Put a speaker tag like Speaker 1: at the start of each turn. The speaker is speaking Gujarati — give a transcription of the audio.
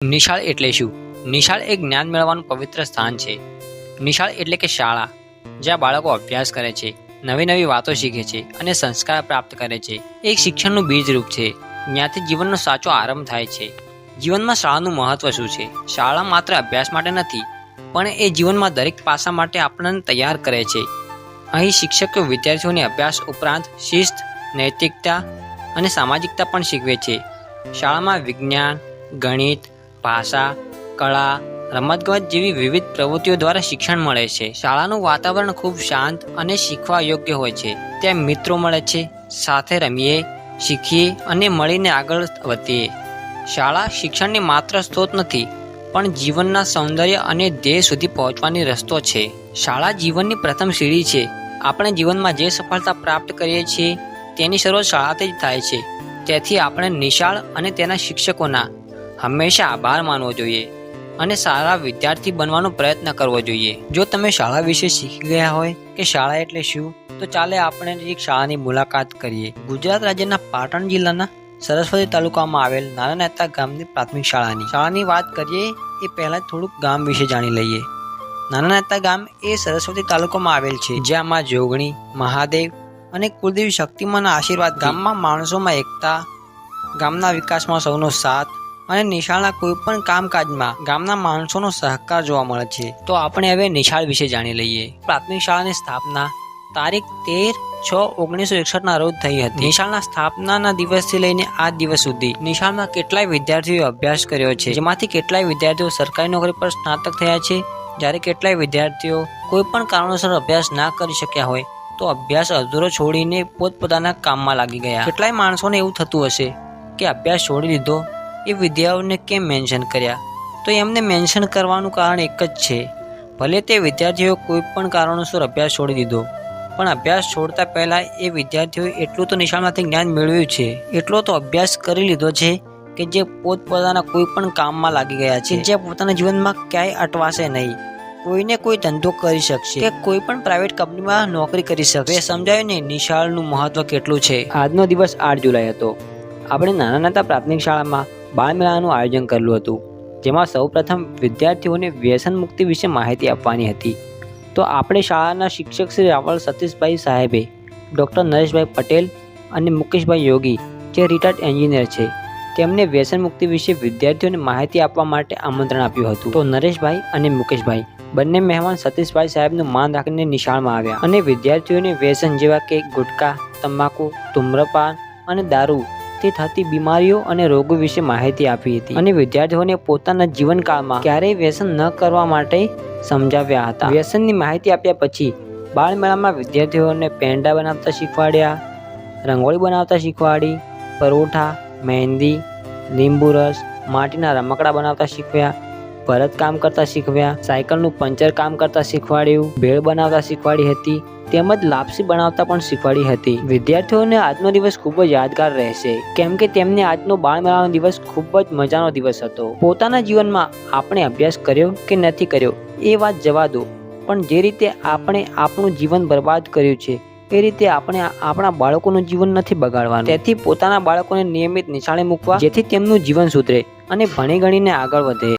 Speaker 1: નિશાળ એટલે શું? નિશાળ એક જ્ઞાન મેળવવાનું પવિત્ર સ્થાન છે. નિશાળ એટલે કે શાળા, જ્યાં બાળકો અભ્યાસ કરે છે, નવી નવી વાતો શીખે છે અને સંસ્કાર પ્રાપ્ત કરે છે. એક શિક્ષણનું બીજ રૂપ છે. જ્યાંથી જીવનનો સાચો આરંભ થાય છે. જીવનમાં શાળાનું મહત્વ શું છે? શાળા માત્ર અભ્યાસ માટે નથી, પણ એ જીવનમાં દરેક પાસા માટે આપણને તૈયાર કરે છે. અહીં શિક્ષકો વિદ્યાર્થીઓને અભ્યાસ ઉપરાંત શિસ્ત, નૈતિકતા અને સામાજિકતા પણ શીખવે છે. શાળામાં વિજ્ઞાન, ગણિત, ભાષા, કળા, રમતગમત જેવી વિવિધ પ્રવૃત્તિઓ દ્વારા શિક્ષણ મળે છે. શાળાનું વાતાવરણ ખૂબ શાંત અને શીખવા યોગ્ય હોય છે. ત્યાં મિત્રો મળે છે, સાથે રમીએ, શીખીએ અને મળીને આગળ વધીએ. શાળા શિક્ષણની માત્ર સ્ત્રોત નથી, પણ જીવનના સૌંદર્ય અને ધ્યેય સુધી પહોંચવાની રસ્તો છે. શાળા જીવનની પ્રથમ સીડી છે. આપણે જીવનમાં જે સફળતા પ્રાપ્ત કરીએ છીએ તેની શરૂઆત શાળાથી જ થાય છે. તેથી આપણે નિશાળ અને તેના શિક્ષકોના હંમેશા આભાર માનવો જોઈએ અને સારા વિદ્યાર્થી બનવાનો પ્રયત્ન કરવો જોઈએ. જો તમે શાળા વિશે શીખી ગયા હોય કે શાળા એટલે શું, તો ચાલે આપણે એક શાળાની મુલાકાત કરીએ. ગુજરાત રાજ્યના પાટણ જિલ્લાના સરસ્વતી તાલુકામાં આવેલ નાના નેતા ગામની પ્રાથમિક શાળાની વાત કરીએ એ પહેલાં થોડુંક ગામ વિશે જાણી લઈએ. નાના નેતા ગામ એ સરસ્વતી તાલુકામાં આવેલ છે, જ્યાં માં જોગણી, મહાદેવ અને કુળદેવી શક્તિમાના આશીર્વાદ. ગામમાં માણસોમાં એકતા, ગામના વિકાસમાં સૌનો સાથ અને નિશાળના કોઈ પણ કામકાજમાં ગામના માણસોનો સહકાર જોવા મળે છે. તો આપણે હવે નિશાળ વિશે જાણી લઈએ. પ્રાથમિક શાળાની સ્થાપના તારીખ 13/6/1961 રોજ થઈ હતી. નિશાળના સ્થાપનાના દિવસથી લઈને આ દિવસ સુધી નિશાળમાં કેટલાય વિદ્યાર્થીઓએ અભ્યાસ કર્યો છે, જેમાંથી કેટલાય વિદ્યાર્થીઓ સરકારી નોકરી પર સ્નાતક થયા છે, જ્યારે કેટલાય વિદ્યાર્થીઓ કોઈ પણ કારણોસર અભ્યાસ ના કરી શક્યા હોય તો અભ્યાસ અધૂરો છોડીને પોતપોતાના કામમાં લાગી ગયા. કેટલાય માણસોને એવું થતું હશે કે અભ્યાસ છોડી દીધો, એ વિદ્યાર્થીઓને કેમ મેન્શન કર્યા? તો એમને મેન્શન કરવાનું કારણ એક જ છે. ભલે તે વિદ્યાર્થીઓ કોઈ પણ કારણોસર અભ્યાસ છોડી દીધો, પણ અભ્યાસ છોડતા પહેલાં એ વિદ્યાર્થીઓએ એટલું તો નિશાળમાંથી જ્ઞાન મેળવ્યું છે, એટલો તો અભ્યાસ કરી લીધો છે કે જે પોતપોતાના કોઈ પણ કામમાં લાગી ગયા છે, જે પોતાના જીવનમાં ક્યાંય અટવાશે નહીં. કોઈને કોઈ ધંધો કરી શકશે કે કોઈ પણ પ્રાઇવેટ કંપનીમાં નોકરી કરી શકશે. સમજાયું ને નિશાળનું મહત્વ કેટલું છે. આજનો દિવસ 8 જુલાઈ હતો. આપણે નાના નાના પ્રાથમિક શાળામાં બાળમેળાનું આયોજન કરેલું હતું, જેમાં સૌપ્રથમ વિદ્યાર્થીઓને વ્યસન મુક્તિ વિશે માહિતી આપવાની હતી. તો આપણે શાળાના શિક્ષક શ્રી રાવળ સતીશભાઈ સાહેબે ડૉક્ટર નરેશભાઈ પટેલ અને મુકેશભાઈ યોગી, જે રિટાયર્ડ એન્જિનિયર છે, તેમને વ્યસન મુક્તિ વિશે વિદ્યાર્થીઓને માહિતી આપવા માટે આમંત્રણ આપ્યું હતું. તો નરેશભાઈ અને મુકેશભાઈ બંને મહેમાન સતીશભાઈ સાહેબનું માન રાખીને નિશાળમાં આવ્યા અને વિદ્યાર્થીઓને વ્યસન જેવા કે ગુટખા, તમાકુ, ધૂમ્રપાન અને દારૂ થી થતી બીમારીઓ અને રોગો વિશે માહિતી આપી હતી અને વિદ્યાર્થીઓને પોતાના જીવનકાળમાં ક્યારેય વ્યસન ન કરવા માટે સમજાવ્યા હતા. વ્યસનની માહિતી આપ્યા પછી બાળમેળામાં વિદ્યાર્થીઓને પેંડા બનાવતા શીખવાડ્યા, રંગોળી બનાવતા શીખવાડી, પરોઠા, મહેંદી, લીંબુ રસ, માટીના રમકડા બનાવતા શીખવ્યા, ભરતકામ કરતા શીખવ્યા, સાયકલનું પંચર કામ કરતા શીખવાડ્યું, ભેળ બનાવતા શીખવાડી હતી, તેમજ લાપસી બનાવતા પણ શીખવાડી હતી. વિદ્યાર્થીઓને આજનો દિવસ ખૂબ જ યાદગાર રહેશે, કેમ કે તેમને આજનો બાળમેળાનો દિવસ ખૂબ જ મજાનો દિવસ હતો. પોતાના જીવનમાં આપણે અભ્યાસ કર્યો કે નથી કર્યો એ વાત જવા દો, પણ જે રીતે આપણે આપણું જીવન બરબાદ કર્યું છે એ રીતે આપણે આપણા બાળકોનું જીવન નથી બગાડવાનું. તેથી પોતાના બાળકોને નિયમિત નિશાળે મૂકવા, જેથી તેમનું જીવન સુધરે અને ભણી ગણીને આગળ વધે.